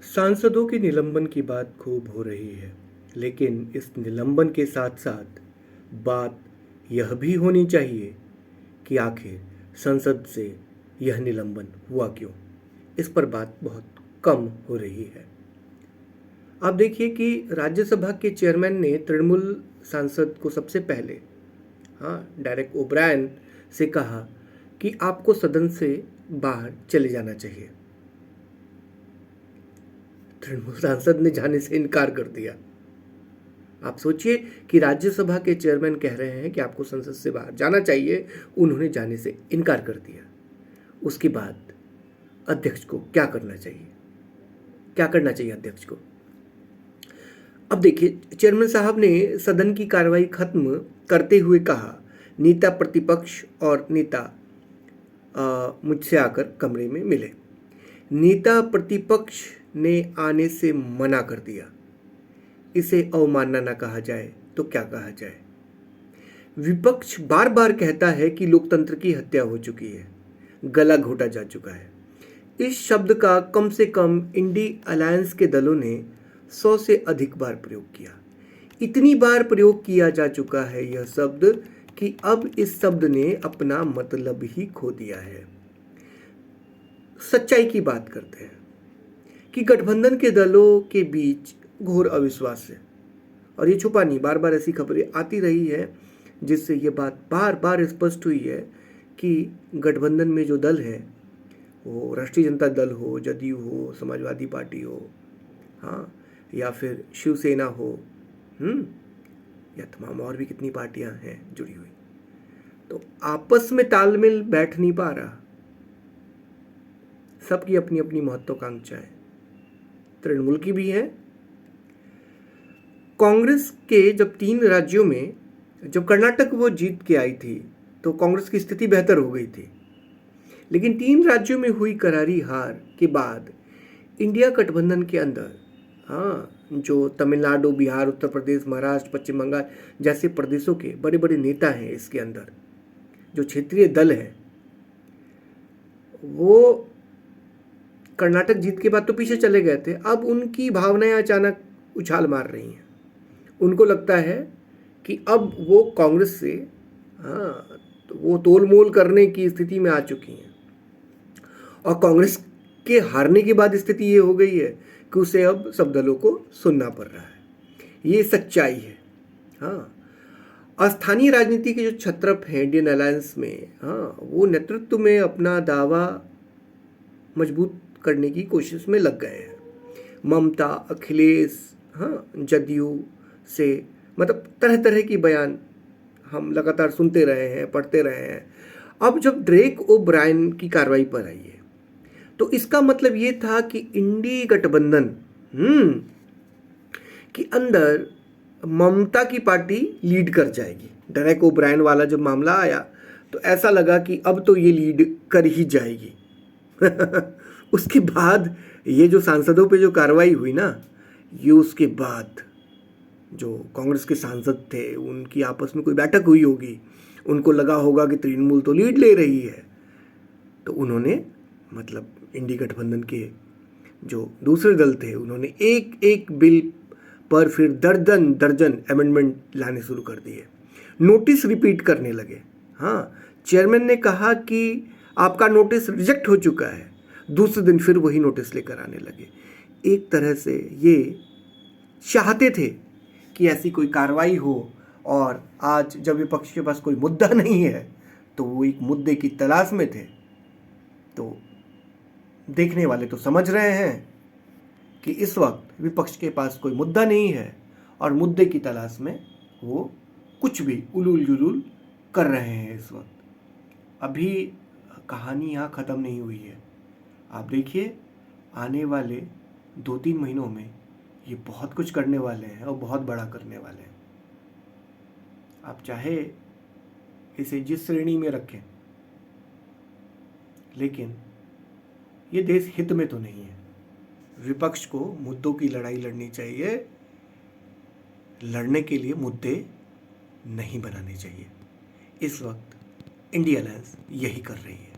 सांसदों के निलंबन की बात खूब हो रही है, लेकिन इस निलंबन के साथ साथ बात यह भी होनी चाहिए कि आखिर संसद से यह निलंबन हुआ क्यों। इस पर बात बहुत कम हो रही है। आप देखिए कि राज्यसभा के चेयरमैन ने तृणमूल सांसद को सबसे पहले डायरेक्ट ओब्रायन से कहा कि आपको सदन से बाहर चले जाना चाहिए। तृणमूल सांसद ने जाने से इनकार कर दिया। आप सोचिए कि राज्यसभा के चेयरमैन कह रहे हैं कि आपको संसद से बाहर जाना चाहिए, उन्होंने जाने से इनकार कर दिया। उसके बाद अध्यक्ष को क्या करना चाहिए? क्या करना चाहिए अध्यक्ष को? अब देखिए, चेयरमैन साहब ने सदन की कार्रवाई खत्म करते हुए कहा, नेता प्रतिपक्ष और नेता मुझसे आकर कमरे में मिले। नेता प्रतिपक्ष ने आने से मना कर दिया। इसे अवमानना न कहा जाए तो क्या कहा जाए? विपक्ष बार बार कहता है कि लोकतंत्र की हत्या हो चुकी है, गला घोटा जा चुका है। इस शब्द का कम से कम इंडी अलायंस के दलों ने 100 से अधिक बार प्रयोग किया। इतनी बार प्रयोग किया जा चुका है यह शब्द कि अब इस शब्द ने अपना मतलब ही खो दिया है। सच्चाई की बात करते हैं कि गठबंधन के दलों के बीच घोर अविश्वास है, और ये छुपा नहीं, बार बार ऐसी खबरें आती रही है जिससे ये बात बार बार स्पष्ट हुई है कि गठबंधन में जो दल है, वो राष्ट्रीय जनता दल हो, जदयू हो, समाजवादी पार्टी हो, या फिर शिवसेना हो, या तमाम और भी कितनी पार्टियां हैं जुड़ी हुई, तो आपस में तालमेल बैठ नहीं पा रहा। सबकी अपनी अपनी महत्वाकांक्षाएं, तृणमूल की भी है। कांग्रेस के जब 3 राज्यों में, जब कर्नाटक वो जीत के आई थी तो कांग्रेस की स्थिति बेहतर हो गई थी, लेकिन 3 राज्यों में हुई करारी हार के बाद इंडिया गठबंधन के अंदर जो तमिलनाडु, बिहार, उत्तर प्रदेश, महाराष्ट्र, पश्चिम बंगाल जैसे प्रदेशों के बड़े बड़े नेता हैं, इसके अंदर जो क्षेत्रीय दल हैं, वो कर्नाटक जीत के बाद तो पीछे चले गए थे। अब उनकी भावनाएं अचानक उछाल मार रही हैं। उनको लगता है कि अब वो कांग्रेस से तो वो तोलमोल करने की स्थिति में आ चुकी हैं, और कांग्रेस के हारने के बाद स्थिति ये हो गई है कि उसे अब सब दलों को सुनना पड़ रहा है। ये सच्चाई है। स्थानीय राजनीति के जो क्षत्रप हैं इंडियन अलायंस में, वो नेतृत्व में अपना दावा मजबूत करने की कोशिश में लग गए हैं। ममता, अखिलेश, जदयू से मतलब तरह तरह की बयान हम लगातार सुनते रहे हैं, पढ़ते रहे हैं। अब जब ड्रेक ओब्रायन की कार्रवाई पर आई है, तो इसका मतलब ये था कि इंडी गठबंधन के अंदर ममता की पार्टी लीड कर जाएगी। ड्रेक ओब्रायन वाला जब मामला आया तो ऐसा लगा कि अब तो ये लीड कर ही जाएगी। उसके बाद ये जो सांसदों पे जो कार्रवाई हुई ना, ये उसके बाद जो कांग्रेस के सांसद थे उनकी आपस में कोई बैठक हुई होगी, उनको लगा होगा कि तृणमूल तो लीड ले रही है, तो उन्होंने मतलब इंडी गठबंधन के जो दूसरे दल थे, उन्होंने एक एक बिल पर फिर दर्जन दर्जन अमेंडमेंट लाने शुरू कर दिए, नोटिस रिपीट करने लगे। चेयरमैन ने कहा कि आपका नोटिस रिजेक्ट हो चुका है, दूसरे दिन फिर वही नोटिस लेकर आने लगे। एक तरह से ये चाहते थे कि ऐसी कोई कार्रवाई हो, और आज जब विपक्ष के पास कोई मुद्दा नहीं है तो वो एक मुद्दे की तलाश में थे। तो देखने वाले तो समझ रहे हैं कि इस वक्त विपक्ष के पास कोई मुद्दा नहीं है, और मुद्दे की तलाश में वो कुछ भी उलूल जुलूल कर रहे हैं। इस वक्त अभी कहानी यहाँ ख़त्म नहीं हुई है। आप देखिए, आने वाले 2-3 महीनों में ये बहुत कुछ करने वाले हैं, और बहुत बड़ा करने वाले हैं। आप चाहे इसे जिस श्रेणी में रखें, लेकिन ये देश हित में तो नहीं है। विपक्ष को मुद्दों की लड़ाई लड़नी चाहिए, लड़ने के लिए मुद्दे नहीं बनाने चाहिए। इस वक्त इंडिया अलायंस यही कर रही है।